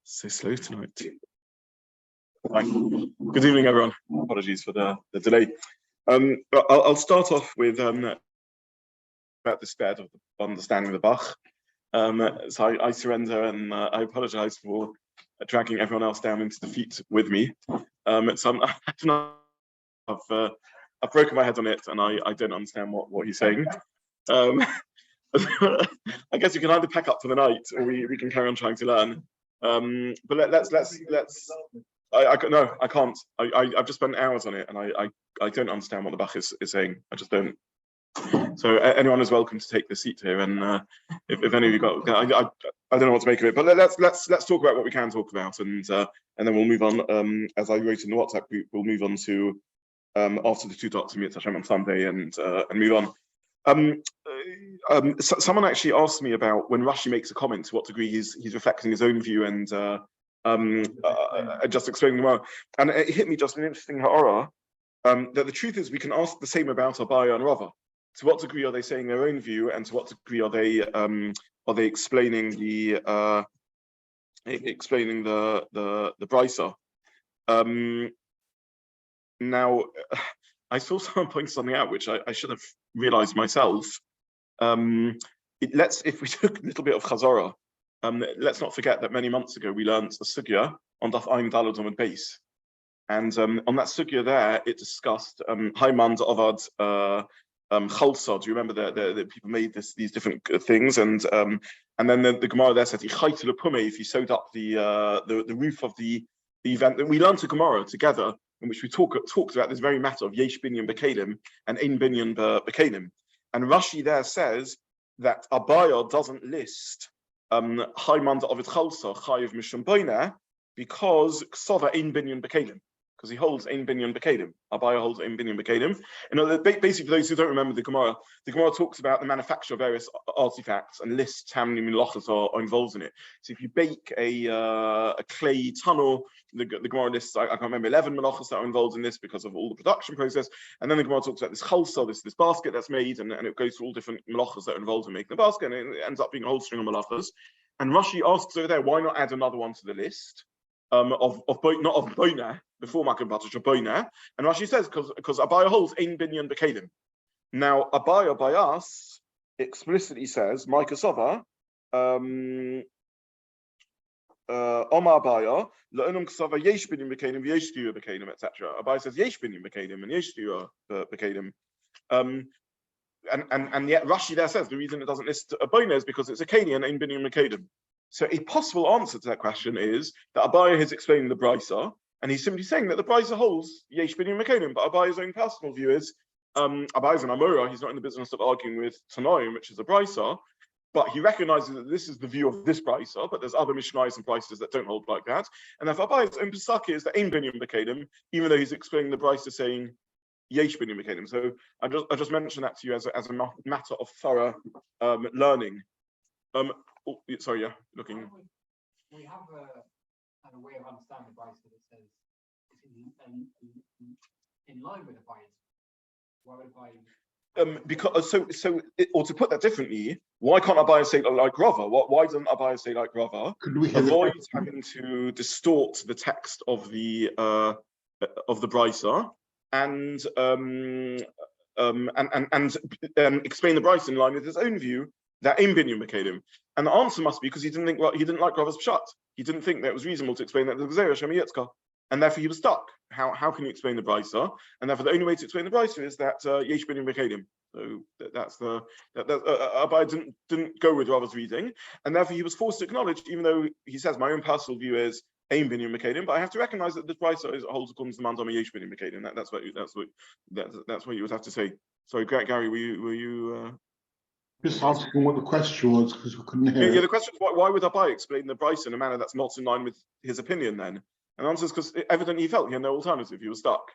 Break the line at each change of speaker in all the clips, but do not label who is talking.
So slow tonight. Right. Good evening, everyone. Apologies for the delay. I'll start off with about the stead of understanding the Bach. So I surrender, and I apologize for dragging everyone else down into defeat with me. So I've broken my head on it, and I don't understand what he's saying. I guess you can either pack up for the night, or we can carry on trying to learn. But let's. I can't. I've just spent hours on it, and I don't understand what the Bach is saying. I just don't. So anyone is welcome to take the seat here, and if any of you got, I don't know what to make of it. But let's talk about what we can talk about, and then we'll move on. As I wrote in the WhatsApp group, we'll move on to after the two talks in Hashem on Sunday, and move on. Someone actually asked me about when Rashi makes a comment, to what degree he's reflecting his own view and just explaining the Gemara. And it hit me just an interesting ha'ara, that the truth is we can ask the same about Abaya and Rava. To what degree are they saying their own view, and to what degree are they explaining the Brisa? Now, I saw someone point something out which I should have realized myself. If we took a little bit of Chazorah, let's not forget that many months ago we learned the sugya on Daf Ayin Daled Amud Beis, and on that sugya there it discussed Haimand Avad Chalsa. Do you remember that people made these different things, and then the Gemara there said if you sewed up the roof of the event. That we learned a Gemara together in which we talked about this very matter of Yesh Binyan B'Kelim and Ein Binyan B'Kelim. And Rashi there says that Abaya doesn't list Haimanda Ovid Chalsa Chayiv Mishum Boineh because Ksova Ein Binyan B'Kelim, because he holds Ein Binyan B'Kelim. Abaya holds Ein Binyan B'Kelim. And basically, for those who don't remember the Gemara talks about the manufacture of various artifacts and lists how many melachot are involved in it. So if you bake a clay tunnel, the Gemara lists, I can't remember, 11 melachos that are involved in this because of all the production process. And then the Gemara talks about this chalsa, this basket that's made, and it goes through all different melachos that are involved in making the basket, and it ends up being a whole string of melachos. And Rashi asks over there, why not add another one to the list? Not of Boineh, before Makkah Batash, of Boineh. And Rashi says, because Abaya holds Ein Binyan B'Kelim. Now, Abaya by us explicitly says, Micah Sova, Omar Abaya, La'unum Ksava Yesh Binyan B'Kelim, Yesh Shiur B'Kelim, etc. Abaya says Yesh Binyan B'Kelim and Yesh Shiur B'Kelim. And yet Rashi there says the reason it doesn't list Boineh is because it's a Keli and Ein Binyan B'Kelim. So a possible answer to that question is that Abaya is explaining the Brisa, and he's simply saying that the Brisa holds Yesh Binyan B'Kelim, but Abaya's own personal view is, Abaya's an Amora, he's not in the business of arguing with Tanoim, which is a Brisa, but he recognizes that this is the view of this Brisa, but there's other Mishnayos and Brisas that don't hold like that, and therefore Abaya's own Pesach is that Ein Binyan B'Kelim, even though he's explaining the Brisa saying Yesh Binyan B'Kelim. So I just mentioned that to you as a matter of thorough learning. Sorry, yeah, looking.
We have a way of understanding the Brisa that says it's in line with the bias. Why would Abaya?
Because or to put that differently, why can't Abaya say like Rava? Why doesn't Abaya say like Rava?
Could we
avoid having to distort the text of the Brisa and explain the Brisa in line with his own view that Ein Binyan B'Kelim? And the answer must be because he didn't like Rava's pshat. He didn't think that it was reasonable to explain that the Gzeira Shem Yitzka, and therefore he was stuck. How can you explain the Brisa? And therefore the only way to explain the Brisa is that Yesh Binyan B'Kelim. So that's Abaya didn't go with Rava's reading, and therefore he was forced to acknowledge, even though he says my own personal view is Ein Binyan B'Kelim, but I have to recognize that this Brisa holds according to the Mandam Yesh Binyan B'Kelim. That's what you would have to say. Sorry, Gary, were you?
Just asking what the question was because we couldn't hear.
Yeah, the question is why would Abaya explain the Brisa in a manner that's not in line with his opinion then? And the answer is because evidently he felt he had no alternative. He was stuck.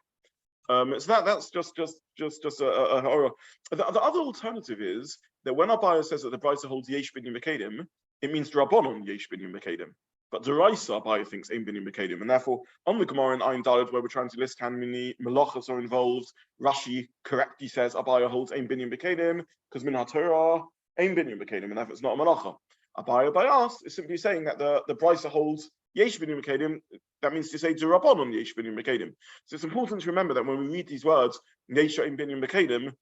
So that's just a horror. The other alternative is that when Abaya says that the Brisa holds Yesh Binyan B'Kelim, it means Drabonon Yesh Binyan B'Kelim. But Deraisa Abaya thinks Ein Binyan B'Kelim, and therefore on the Gemara in Ayin Daled where we're trying to list how many melachos are involved, Rashi correctly says Abaya holds Ein Binyan B'Kelim because Min HaTorah Ein Binyan B'Kelim, and therefore it's not a melacha. Abaya by us is simply saying that the Brisa holds yesh binyan b'kelim, that means to say d'Rabbanan yesh binyan b'kelim. So it's important to remember that when we read these words, yesh binyan b'kelim,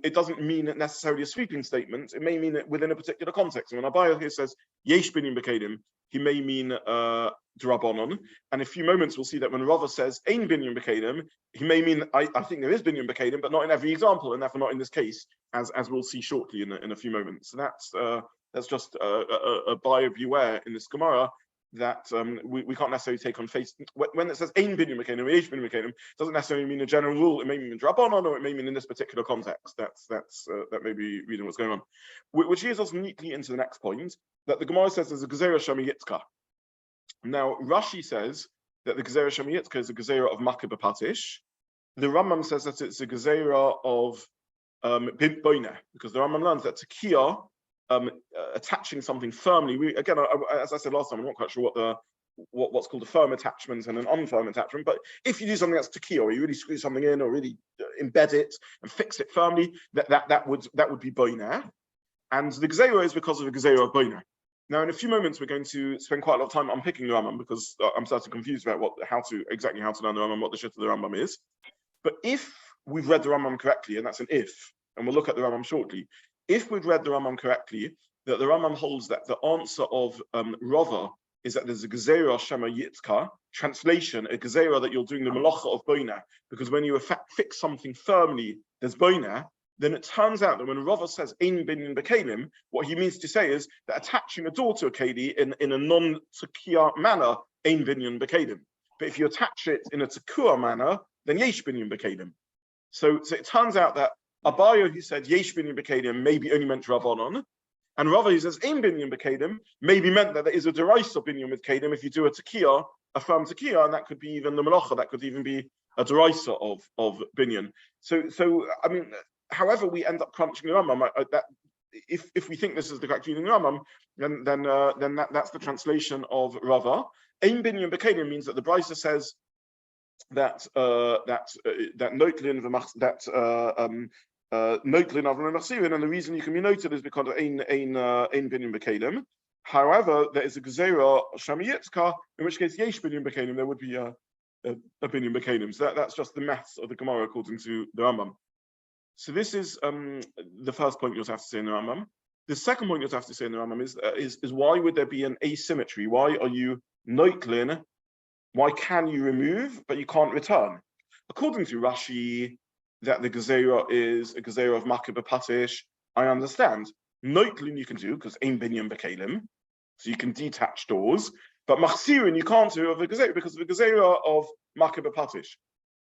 it doesn't mean necessarily a sweeping statement. It may mean it within a particular context. And when Abaya here says yesh binyan b'kelim, he may mean d'Rabbanan. And in a few moments we'll see that when Rava says ein binyan b'kelim, he may mean I think there is binyan b'kelim, but not in every example, and therefore not in this case, as we'll see shortly in a few moments. So that's just a buyer beware in this Gemara that we can't necessarily take on face. When it says ein binyan b'kelim or yesh binyan b'kelim, doesn't necessarily mean a general rule. It may mean d'Rabbanan, or it may mean in this particular context. That may be reading what's going on, which leads us neatly into the next point, that the Gemara says there's a gezerah shamiyitzka. Now Rashi says that the gezerah shamiyitzka is a gezerah of makeh b'patish. The Rambam says that it's a gezerah of boineh, because the Rambam learns that tekiah, attaching something firmly. As I said last time, I'm not quite sure what's called a firm attachment and an unfirm attachment. But if you do something that's tekiah, or you really screw something in, or really embed it and fix it firmly, that would be boineh. And the gezerah is because of the gezerah of boineh. Now, in a few moments, we're going to spend quite a lot of time unpicking the Rambam, because I'm starting confused about how to learn the Rambam, what the shit of the Rambam is. But if we've read the Rambam correctly, and that's an if, and we'll look at the Rambam shortly. If we've read the Rambam correctly, that the Rambam holds that the answer of Rava is that there's a gezerah shema yitzka, translation, a gezerah that you're doing the melachot of boineh, because when you fix something firmly, there's boineh. Then it turns out that when Rava says ein binyan b'kelim, what he means to say is that attaching a door to a keli in a non-tekiah manner, ein binyan b'kelim. But if you attach it in a tekiah manner, then yesh binyan b'kelim. So it turns out that Abaya, who said yesh binyan b'kelim, maybe only meant Rabbanon, and Rava, who says ein binyan b'kelim, maybe meant that there is a deraisa binyan with kelim if you do a tekiah, a firm tekiah, and that could be even the melacha, that could even be a deraisa of binyan. So I mean, however we end up crunching the Rambam, if we think this is the correct reading of the Rambam, then that's the translation of Rava. Ein binyan b'kelim means that the Brisa says that noitlin avron machsirin, and the reason you can be noted is because of ein binyan b'kelim. However, there is a gezerah shamiyitzka, in which case yesh binyan b'kelim, there would be a binyan b'kelim. So that's just the maths of the Gemara according to the Rambam. So this is the first point you'll have to say in the Rambam. The second point you'll have to say in the Rambam is why would there be an asymmetry? Why are you noitlin? Why can you remove, but you can't return? According to Rashi, that the gezerah is a gezerah of makeh b'patish, I understand. Noitlin you can do, because ein binyan b'kelim, so you can detach doors, but machsirin you can't do of the gezerah, because of the gezerah of makeh b'patish.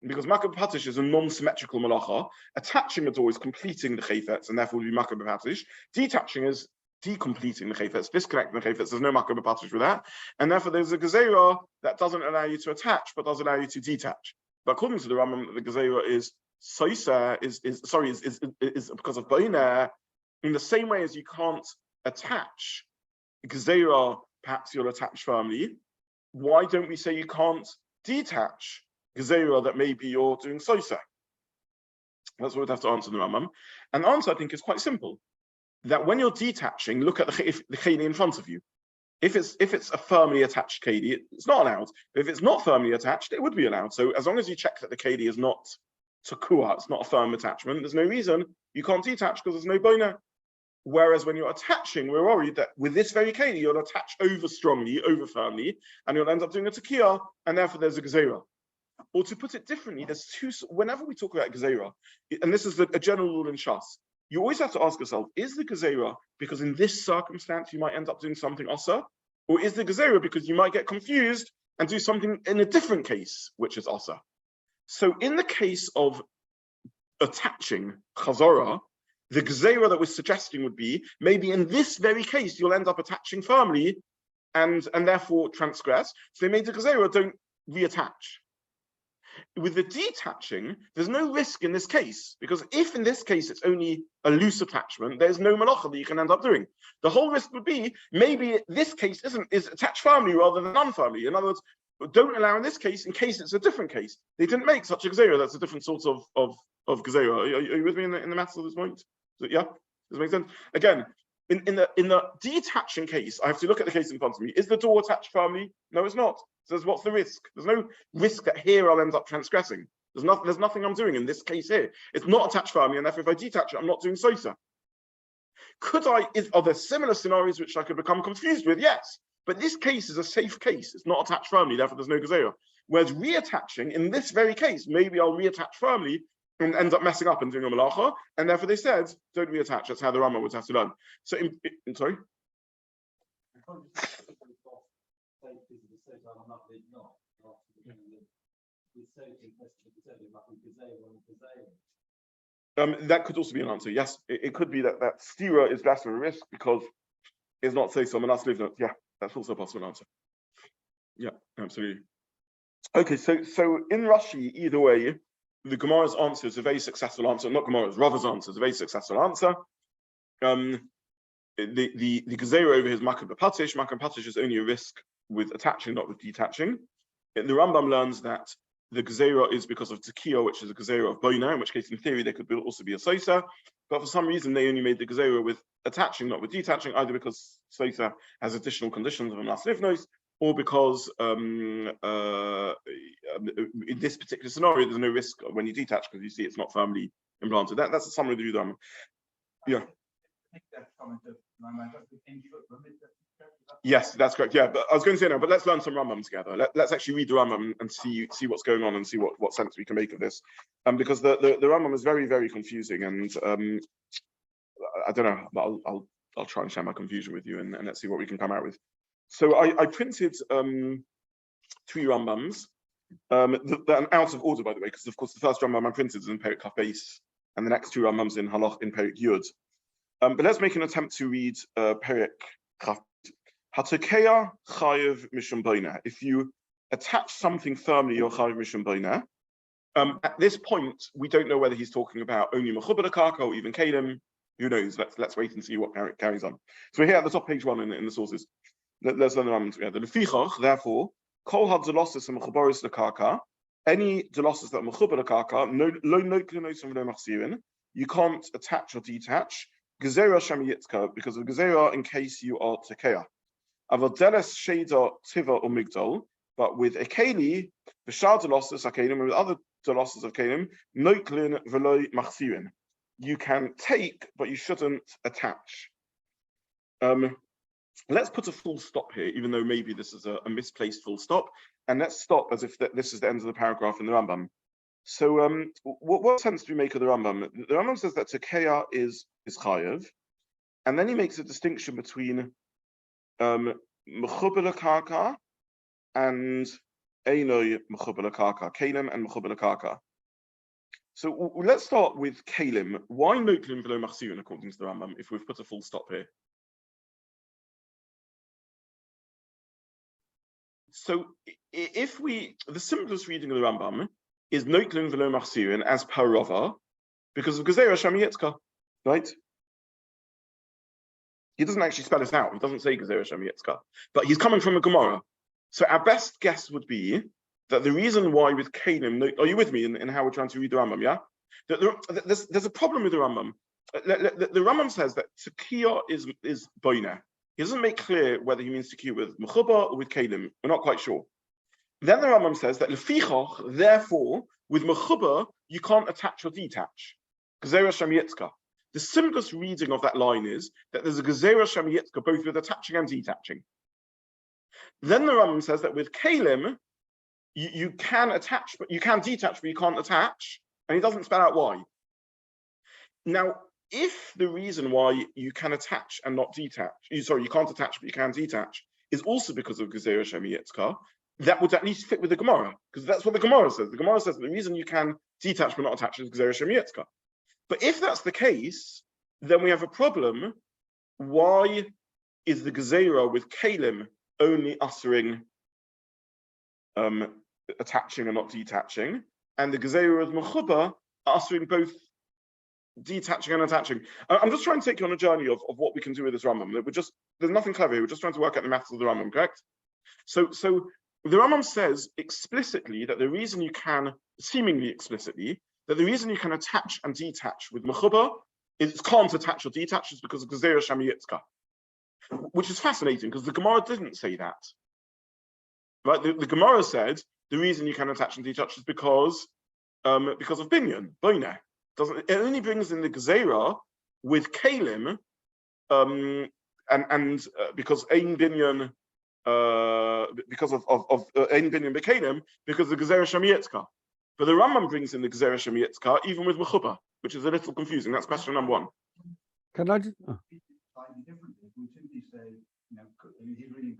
Because makeh b'patish is a non-symmetrical malacha. Attaching a door is completing the chayfetz, and therefore would be makeh b'patish. Detaching is decompleting the chayfetz, disconnecting the chayfetz. There's no makeh b'patish with that, and therefore there's a gezerah that doesn't allow you to attach, but does allow you to detach. But according to the Rambam, the gezerah is soisa is because of boineh. In the same way as you can't attach gezerah, perhaps you'll attach firmly. Why don't we say you can't detach gezerah that maybe you're doing soisa? That's what we'd have to answer the Rambam. And the answer, I think, is quite simple. That when you're detaching, look at the keli in front of you. If it's a firmly attached keli, it's not allowed. If it's not firmly attached, it would be allowed. So as long as you check that the keli is not tekiah, it's not a firm attachment, there's no reason you can't detach, because there's no boineh. Whereas when you're attaching, we're worried that with this very keli, you'll attach over strongly, over firmly, and you'll end up doing a tekiah, and therefore there's a gezerah. Or to put it differently, there's two. Whenever we talk about gezerah, and this is a general rule in Shas, you always have to ask yourself: is the gezerah because in this circumstance you might end up doing something asa, or is the gezerah because you might get confused and do something in a different case, which is asa? So in the case of attaching chazorah, the gezerah that we're suggesting would be maybe in this very case you'll end up attaching firmly, and therefore transgress. So they made the gezerah don't reattach. With the detaching, there's no risk in this case, because if in this case it's only a loose attachment, there's no melacha that you can end up doing. The whole risk would be maybe this case is attached firmly rather than unfirmly. In other words, don't allow in this case in case it's a different case. They didn't make such a gezerah that's a different sort of gezerah. Are you with me in the maths of this point? So, yeah, does it make sense? Again, in the detaching case, I have to look at the case in front of me. Is the door attached firmly? No, it's not. So what's the risk? There's no risk that here I'll end up transgressing. There's nothing I'm doing in this case here. It's not attached firmly, and therefore if I detach it, I'm not doing sosa. Are there similar scenarios which I could become confused with? Yes. But this case is a safe case. It's not attached firmly, therefore there's no gezerah. Whereas reattaching, in this very case, maybe I'll reattach firmly and end up messing up and doing a melacha, and therefore they said, don't reattach. That's how the Rambam would have to learn. So, sorry? That could also be an answer. Yes, it could be that stira is less of a risk because it's not say someone else lives in it. Yeah, that's also a possible answer. Yeah, absolutely. Okay, so in Rashi, either way, the Gemara's answer is a very successful answer. Not Gemara's, Rava's answer is a very successful answer. The gezerah over his makom b'patish. Makom b'patish is only a risk with attaching, not with detaching. The Rambam learns that the gezerah is because of tekiah, which is a gezerah of boina, in which case, in theory, there could also be a sosa. But for some reason, they only made the gezerah with attaching, not with detaching, either because sosa has additional conditions of a nas livnos, or because in this particular scenario, there's no risk when you detach because you see it's not firmly implanted. That's a summary of the Rambam. Yeah. Yes, that's correct. Yeah, but I was going to say no, but let's learn some Rambam together. Let's actually read the Rambam and see what's going on and see what sense we can make of this. Because the Rambam is very, very confusing, and I don't know, but I'll try and share my confusion with you, and let's see what we can come out with. So I printed 3 Rambams. They're out of order, by the way, because of course the first Rambam I printed is in Perek Kaf Beis, and the next 2 Rambams in Halacha in Perek Yud. But let's make an attempt to read Perek Kaf. Hatokeya chayev mishum boina. If you attach something firmly, you're chayev mishum boina. At this point, we don't know whether he's talking about only mechubar karka or even HaKelim. Who knows? Let's wait and see what carries on. So we're here at the top, page 1 in the sources. Let's learn the Rambam together. Lefichach, therefore, kol had delosses and mechubaris lekarka. Any delosses that mechubar lekarka, lo noklinosim v'lo machzirin. You can't attach or detach. Gezerah sham yitzka, because of gezerah in case you are tekeah. Avodeles sheda tiva or migdal, but with a keli, v'shar delosses HaKelim, with other delosses of HaKelim, noklin v'lo machzirin. You can take, but you shouldn't attach. Let's put a full stop here, even though maybe this is a misplaced full stop, and let's stop as if this is the end of the paragraph in the Rambam. So, what sense do we make of the Rambam? The Rambam says that tekeah is chayev, and then he makes a distinction between mechubar lekarka and einoi mechubar lekarka, HaKelim and mechubar lekarka. So let's start with HaKelim. Why noklin v'lo machzirin according to the Rambam? If we've put a full stop here. So the simplest reading of the Rambam is noklin v'lo machzirin as per Rava, because of gezerah sham yitzka, right? He doesn't actually spell it out. He doesn't say gezerah sham yitzka, but he's coming from a Gemara. So our best guess would be that the reason why with HaKelim, are you with me in how we're trying to read the Rambam? Yeah, there's a problem with the Rambam. The Rambam says that tekiah is boina. He doesn't make clear whether he means tekiah with mechubar or with HaKelim. We're not quite sure. Then the Rambam says that lefichach, therefore, with mechubar you can't attach or detach. Gezerah sham yitzka. The simplest reading of that line is that there's a gezerah sham yitzka both with attaching and detaching. Then the Rambam says that with HaKelim you can attach, but you can detach, but you can't attach, and he doesn't spell out why. Now, if the reason why you can attach and not detach, you can't attach but you can detach, is also because of gezerah sham yitzka, that would at least fit with the Gemara, because that's what the Gemara says. The Gemara says the reason you can detach but not attach is gezerah sham yitzka. But if that's the case, then we have a problem. Why is the gezerah with HaKelim only uttering attaching and not detaching, and the gezerah with mechubar uttering both detaching and attaching? I'm just trying to take you on a journey of what we can do with this Rambam. There's nothing clever here. We're just trying to work out the maths of the Rambam, correct? So the Rambam says explicitly that the reason you can, seemingly explicitly, that the reason you can attach and detach with mechubar it can't attach or detach is because of Gezerah Shamiyitzka, which is fascinating because the Gemara didn't say that. Right? The Gemara said the reason you can attach and detach is because of binyan, boineh. It only brings in the Gezerah with HaKelim, because ein binyan, because of ein binyan b'Kelim, because of the Gezerah Shamiyitzka. But the Rambam brings in the Gezerah Shamiyitzka even with mechuba, which is a little confusing. That's question number one.
Can I just?
Slightly differently, we simply say, he's reading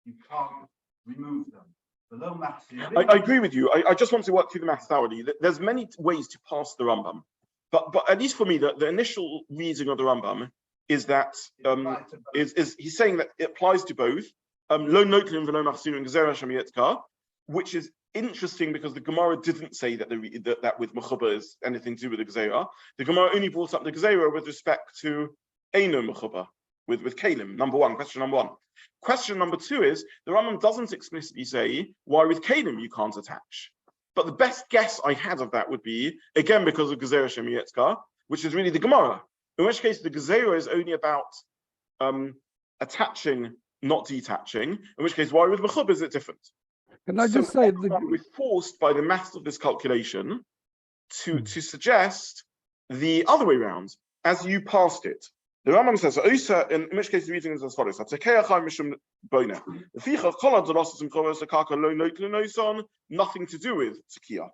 you can't remove them.
I agree with you. I just want to work through the maths thoroughly. There's many ways to pass the Rambam, but at least for me, the initial reading of the Rambam is that is he's saying that it applies to both lo notlim v'lo machzirin gezerah shamiyitzka, which is interesting because the Gemara didn't say that that with mechuba is anything to do with the gezerah. The Gemara only brought up the gezerah with respect to eino mechuba with HaKelim. Question number one. Question number two is the Rambam doesn't explicitly say why with HaKelim you can't attach. But the best guess I had of that would be again because of gezerah shemiyetzka, which is really the Gemara. In which case the gezerah is only about attaching, not detaching. In which case, why with mechuba is it different?
Can I just say
we're forced by the math of this calculation to suggest the other way around, as you passed it. The Rambam says, in which case the reading is as follows: nothing to do with tekiah.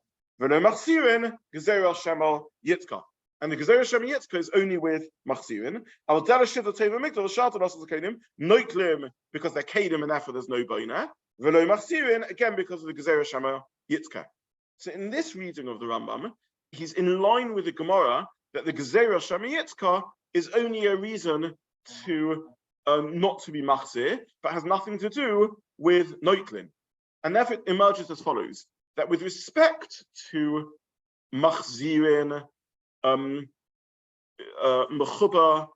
And the gezerah shema yitzka is only with machzirin. Noitlim because they're kedim and therefore there's no boina. V'lo machzirin again because of the gezerah shema yitzka. So in this reading of the Rambam, he's in line with the Gemara that the gezerah shema yitzka is only a reason to not to be machzir, but has nothing to do with noitlin. And therefore it emerges as follows: that with respect to machzirin, mechuba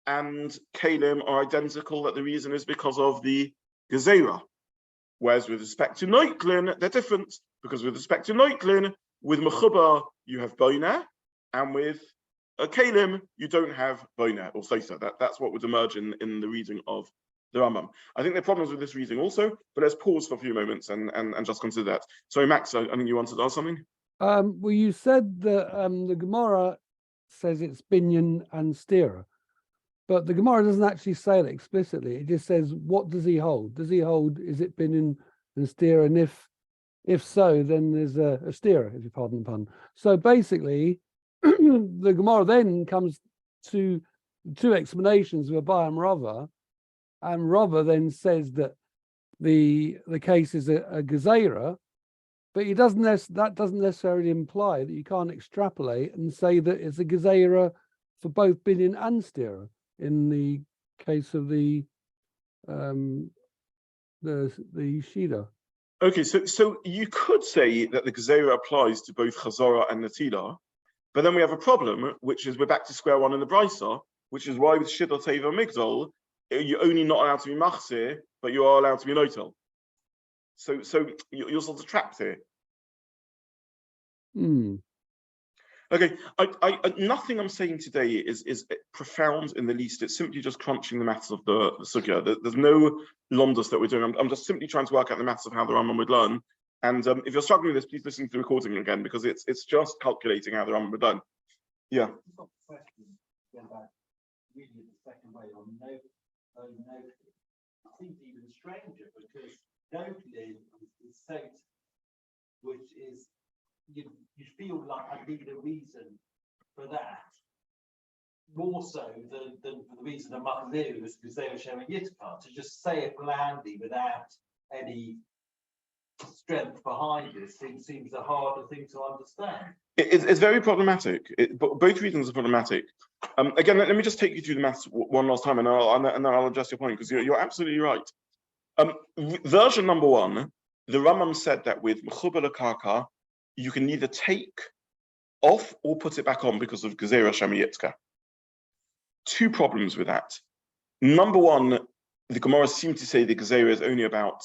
and kelim are identical, that the reason is because of the gezerah. Whereas with respect to noitlin, they're different, because with respect to noitlin, with mechuba you have boina, and with HaKelim you don't have boina or sosa. That's what would emerge in the reading of the Rambam. I think there are problems with this reading also, but let's pause for a few moments and just consider that. Sorry, Max, I think you wanted to ask something?
Well, you said that the Gemara says it's binyan and stira, but the Gemara doesn't actually say that explicitly. It just says, what does he hold? Does he hold, is it binyan and stira? And if so, then there's a stira, if you pardon the pun. So basically, the Gemara then comes to two explanations of Abai and Rava, and Rava then says that the case is a gezerah, but that doesn't necessarily imply that you can't extrapolate and say that it's a gezerah for both binyan and stira in the case of the shida.
Okay, so you could say that the gezerah applies to both chazorah and netilah, but then we have a problem, which is we're back to square one in the brisa, which is why with Daltoteihem migdol you're only not allowed to be machzir, but you are allowed to be noitel. So you're sort of trapped here. Okay, I nothing I'm saying today is profound in the least. It's simply just crunching the maths of the sugya. There's no londus that we're doing. I'm just simply trying to work out the maths of how the Rambam would learn. And if you're struggling with this, please listen to the recording again, because it's just calculating how the Rambam would learn. Yeah.
Reading it the second way on no, it seems even stranger because notlin is saint, which is you feel like I need a reason for that more so than for the reason of machzir was because they were showing yitzchak. To just say it blandly without any strength behind it seems a harder thing to understand.
It's very problematic. Both reasons are problematic. Again, let me just take you through the maths one last time, and then I'll address your point, because you're absolutely right. Version number one, the Rambam said that with mechuba l'karka, you can neither take off or put it back on because of gezerah shemiyitzka. Two problems with that. Number one, the Gemara seemed to say the gezerah is only about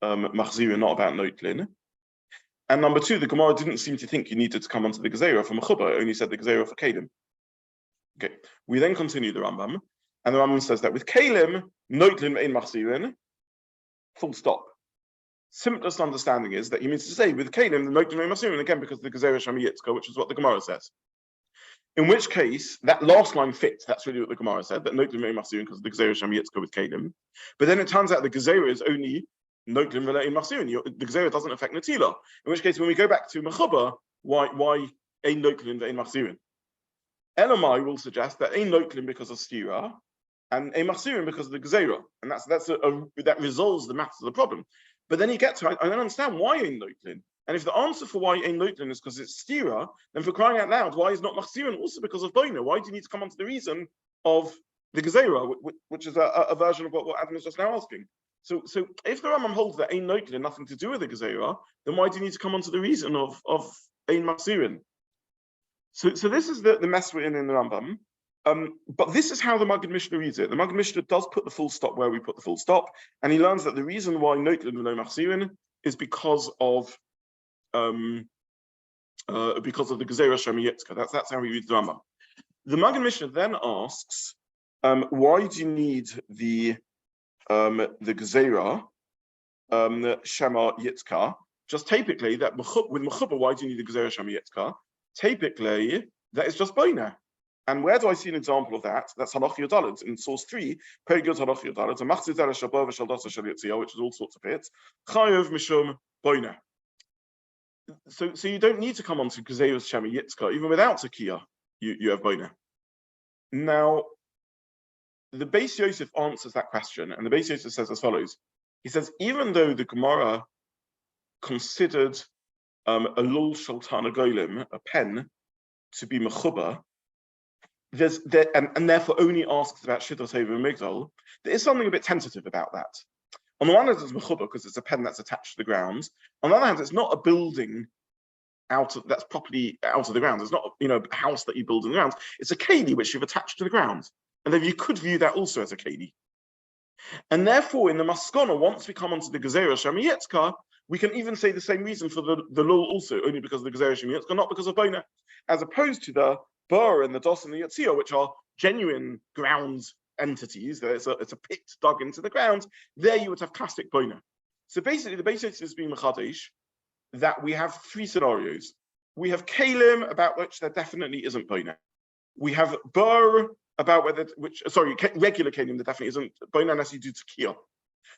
machzir, not about noitlin. And number two, the Gemara didn't seem to think you needed to come onto the Gezerah from a Chubba, only said the Gezerah for HaKelim. Okay, we then continue the Rambam, and the Rambam says that with HaKelim, Noitlin Ein Machzirin, full stop. Simplest understanding is that he means to say with HaKelim, the Noitlin Ein Machzirin, again, because of the Gezerah Sham Yitzka, which is what the Gemara says. In which case, that last line fits. That's really what the Gemara said, that Noitlin Ein Machzirin because of the Gezerah Sham Yitzka with HaKelim. But then it turns out the Gezerah is only Noitlin Ein Machzirin. The Gezerah doesn't affect Natila. In which case, when we go back to Mechuba, why Ein Noitlin Ein Machzirin? Elamai will suggest that Ein Noitlin because of Stira and Ein Machzirin because of the Gezerah. And that resolves the matter of the problem. But then you get to, I don't understand why Ein Noitlin. And if the answer for why Ein Noitlin is because it's Stira, then for crying out loud, why is not Machzirin also because of Boina? Why do you need to come onto the reason of the Gezerah, which is a version of what Adam was just now asking? So if the Rambam holds that Ein Noitlin nothing to do with the Gezerah, then why do you need to come onto the reason of Ein Machzirin? So this is the mess we're in the Rambam. But this is how the Maggid Mishnah reads it. The Maggid Mishnah does put the full stop where we put the full stop, and he learns that the reason why Noitlin v'lo Machzirin is because of the Gezerah Sham Yitzka. That's how he reads the Rambam. The Maggid Mishnah then asks, why do you need the Gezerah Shema Yitzka? Just typically that with Mechuba, why do you need the Gezerah Shema Yitzka? Typically, that is just Boina. And where do I see an example of that? That's Halacha Yodalad in source 3. Perigod Halacha Yodalad. A Masechet Shabbat v'shel dasa shel Yitzia, which is all sorts of bits. Chayev mishum Boina. So you don't need to come on to Gezerah Shema Yitzka even without Tekiah. You have Boina. Now, the Beis Yosef answers that question, and the Beis Yosef says as follows. He says, even though the Gemara considered a lul shaltan golim, a pen, to be mechuba, and therefore only asks about Daltoteihem and Migdal, there is something a bit tentative about that. On the one hand, it's mechuba because it's a pen that's attached to the ground. On the other hand, it's not a building that's properly out of the ground. It's not a house that you build in the ground. It's a keli which you've attached to the ground. And then you could view that also as a keli. And therefore, in the Maskana, once we come onto the Gezerah Sham Yitzka, we can even say the same reason for the lul also, only because of the Gezerah Sham Yitzka, not because of Boina, as opposed to the Bur and the Dos and the Yetzia, which are genuine ground entities. It's a pit dug into the ground. There you would have classic Boina. So basically, the basics is being Mechadesh that we have three scenarios. We have Kalim, about which there definitely isn't Boina. We have Bur, about regular Kalim, there definitely isn't Boina unless you do Tekiah.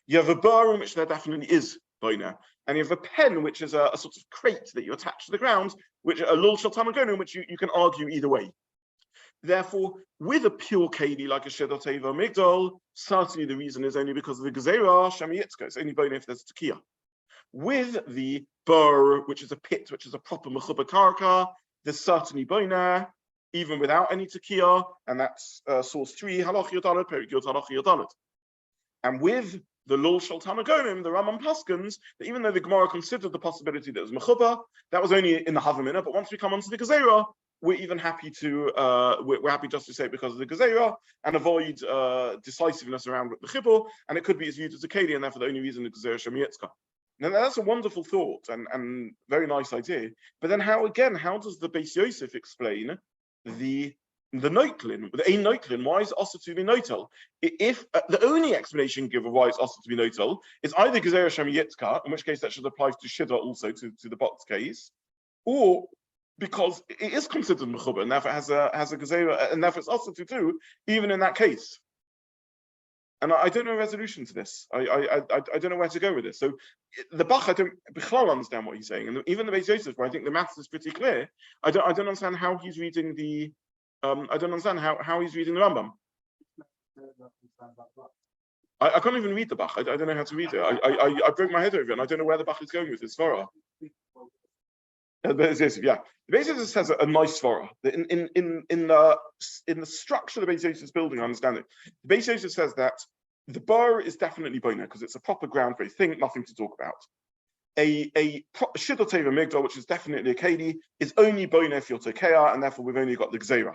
You have a Bur in which there definitely is Boina. And you have a pen, which is a sort of crate that you attach to the ground, which a lul shaltan golim, which you can argue either way. Therefore, with a pure keli like a Daltoteihem or Migdal, certainly the reason is only because of the Gezerah Sham Yitzka. It's only Boina if there's Tekiah. With the Bur, which is a pit, which is a proper mechuba karka, there's certainly Boina, even without any Tekiah, and that's source 3, Halacha Yodalad, Perigod Halacha Yodalad. And with the lul shaltan golim, the Rambam paskins, that even though the Gemara considered the possibility that it was mechuba, that was only in the Havamina, but once we come onto the Gezerah, we're even happy to we're happy just to say it because of the Gezerah and avoid decisiveness around the chibur, and it could be as viewed as a keli, and therefore the only reason the Gezerah Sham Yitzka. Now that's a wonderful thought and very nice idea. But then how does the Beis Yosef explain the noitlin, the ein noitlin? Why is it also to be noitel? If the only explanation given why it's also to be noitel is either Gezerah Sham Yitzka, in which case that should apply to Shida also to the box case, or because it is considered mechuba and therefore it has a Gezerah, and therefore it's also to do even in that case. And I don't know a resolution to this. I don't know where to go with this. So the Bach, I don't understand what he's saying, and even the Beis Yosef, where I think the maths is pretty clear, I don't understand how he's reading the. I don't understand how he's reading the Rambam. I can't even read the Bach. I don't know how to read it. I broke my head over it, and I don't know where the Bach is going with this svara. Yeah, the Beis Yosef says a nice svara. In the structure of the Beis Yosef's building, I understand it. The Beis Yosef says that the bar is definitely boina because it's a proper ground-based thing, nothing to talk about. A Shidduch Teva Migdal, which is definitely a keli, is only boina if you're Tekeah, and therefore we've only got the Gezerah.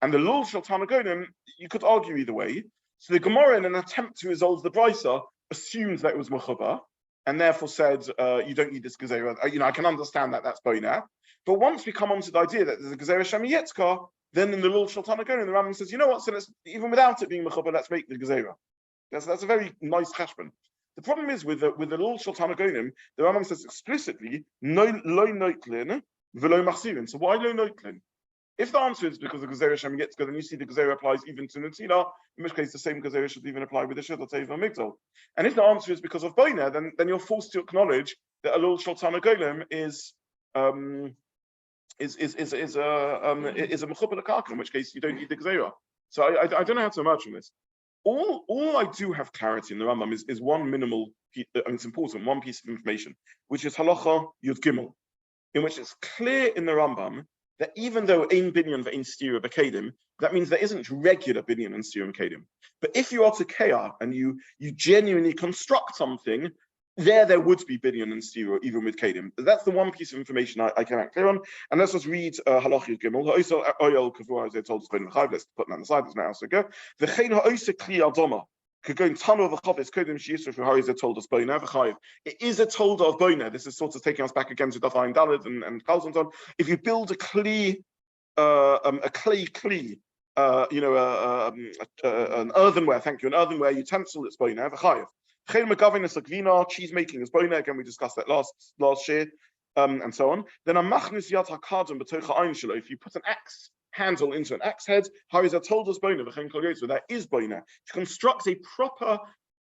And the lul shaltan golim, you could argue either way. So the Gemara, in an attempt to resolve the brisa, assumes that it was mechuba, and therefore said you don't need this gezerah. I can understand that that's boiner. But once we come onto the idea that there's a gezerah shami yetzka, then in the Lul Shaltan Agonim, the Rambam says, you know what? So let's, even without it being mechubar, let's make the gezerah. That's a very nice cheshbon. The problem is with the Lul Shaltan Agonim, the Rambam says explicitly no lo noitlin v'lo machzirin. So why lo noitlin? If the answer is because the gezerah shami yetzka, then you see the gezerah applies even to Netila, in which case the same gezerah should even apply with the Daltoteihem or Migdal. And if the answer is because of boiner, then you're forced to acknowledge that a Lul Shaltan Agonim is a mechubar l'karka, in which case you don't need the gezerah. So I don't know how to emerge from this. All I do have clarity in the Rambam is one minimal, it's important, one piece of information, which is Halacha Yud Gimel, in which it's clear in the Rambam that even though ein binyan ve'ein stira b'kedim, that means there isn't regular binyan and stira b'kedim. But if you are to kea and you genuinely construct something, there would be binyan and stira even with kedim. That's the one piece of information I cannot clear on. And let's just read Halacha Yud Gimel. Ha'osa oyel kavua, as I told us, let's put that on the side. There's no else to go. V'chein ha'osa kli adoma. It is a tolda of boiner. This is sort of taking us back again to Daf Daled and Kals and so on. If you build a clay kli, an earthenware, an earthenware utensil, it's boiner. Cheese making is boiner. Again, we discussed that last year, and so on. Then a machnus yat hakadam b'tocha ein shelo. If you put an axe handle into an axe head, how is that told us boiner? That is boiner. To construct a proper,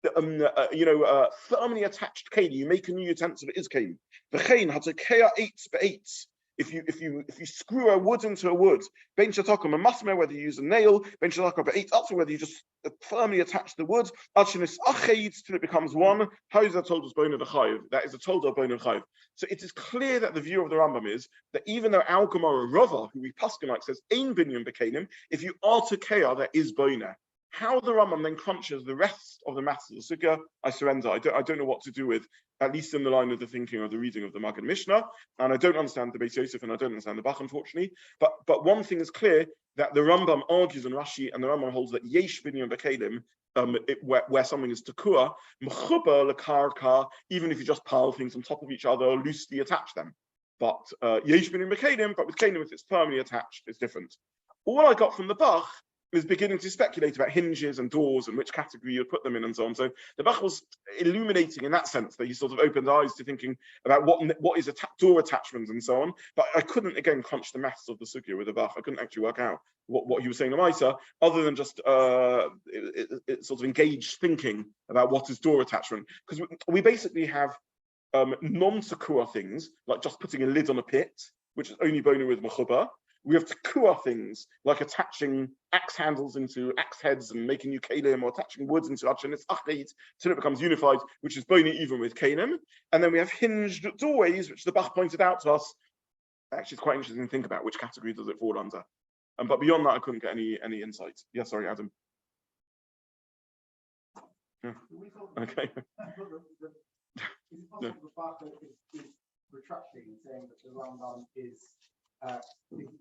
firmly attached keli, you make a new utensil. It is keli. V'chein hatakea eitz be'eitz. If you screw a wood into a wood, ben shatakom a masmer, whether you use a nail, ben shatakom be'eitz up, whether you just firmly attach the wood, achinis acheitz till it becomes one. How is that told us boiner v'chayiv? That is a told of boiner v'chayiv. So it is clear that the view of the Rambam is that even though Al Gemara Rava, who we paskin like, says ein binyan b'kenim, if you are to kea, there is boiner. How the Rambam then crunches the rest of the matters of the Sugya, I surrender. I don't know what to do with, at least in the line of the thinking of the reading of the Maggid Mishnah, and I don't understand the Beis Yosef, and I don't understand the Bach, unfortunately. But one thing is clear, that the Rambam argues in Rashi, and the Rambam holds that yesh binyan b'kelim, where something is tekua, mechubar l'karka, even if you just pile things on top of each other, or loosely attach them. But yesh binyan b'kelim, but with kelim, if it's firmly attached, it's different. All I got from the Bach is beginning to speculate about hinges and doors and which category you'd put them in and so on. So the Bach was illuminating in that sense, that he sort of opened eyes to thinking about what is door attachment and so on. But I couldn't, again, crunch the maths of the Sugya with the Bach. I couldn't actually work out what he was saying in Maisa, other than just sort of engaged thinking about what is door attachment. Because we basically have non-tekua things, like just putting a lid on a pit, which is only boner with mechubar. We have tekua things like attaching axe handles into axe heads and making new kelim, or attaching woods into achanis achait till it becomes unified, which is bony even with kelim. And then we have hinged doorways, which the Bach pointed out to us. Actually, it's quite interesting to think about which category does it fall under. But beyond that, I couldn't get any insight. Yeah, sorry, Adam. Yeah. Okay.
Is it possible the Bach is retracting and saying that the Rambam is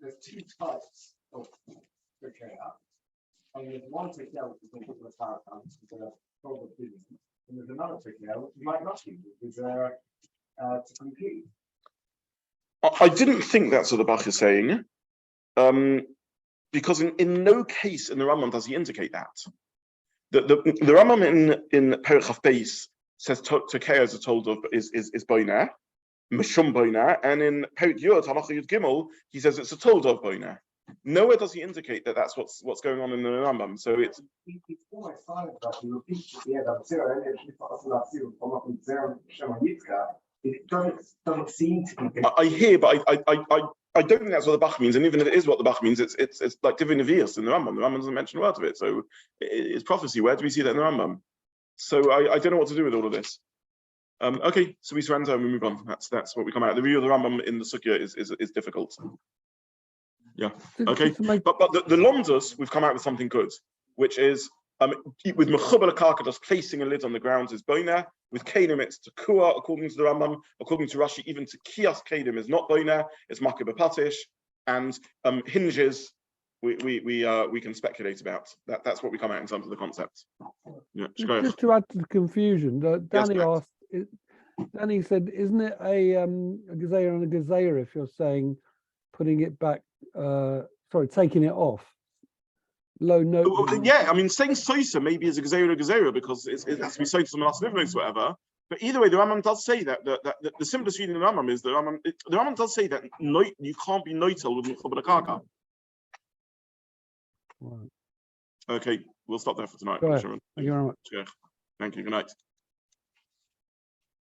there's two types of trachea, and there's one trachea which is called a paradigm, which is a problem, and there's another trachea which you might not use, which is to compute.
I didn't think that's what the Bach is saying, because in no case in the Rambam does he indicate that. The Rambam in Perek Chaf Beis says trachea is told of is boiner. Mishum boiner, and in Perek Yud Halacha Yud Gimel, he says it's a told of boiner. Nowhere does he indicate that that's what's going on in the Rambam. So it's
almost silent about the repeat at the end of zero, and it doesn't seem to be.
I hear, but I don't think that's what the Bach means. And even if it is what the Bach means, it's like Divin Nevi'us in the Rambam. The Rambam doesn't mention a word of it. So it's prophecy. Where do we see that in the Rambam? So I don't know what to do with all of this. Okay, so we surrender and we move on. That's what we come out. The view of the Rambam in the Sugya is difficult. Yeah. Okay. But the Lomdus, we've come out with something good, which is with mechubar l'karka, just placing a lid on the ground is boiner. With kelim, it's tekua, according to the Rambam. According to Rashi, even to kias kelim is not boiner. It's makeh b'patish. And hinges, we can speculate about. That's what we come out in terms of the concept. Yeah.
Just to add to the confusion, Danny asked, Danny said, isn't it a gezerah and a gezerah if you're saying putting it back, taking it off? Low note.
Well, yeah, I mean, saying soisa maybe is a gezerah because it has to be soisa and last living whatever. But either way, the Rambam does say that the simplest reading of the Rambam is the Rambam does say that you can't be noitel with mechubar karka.
Right.
Okay, we'll stop there for tonight.
Go ahead. Thank you very much.
Thank you. Good night.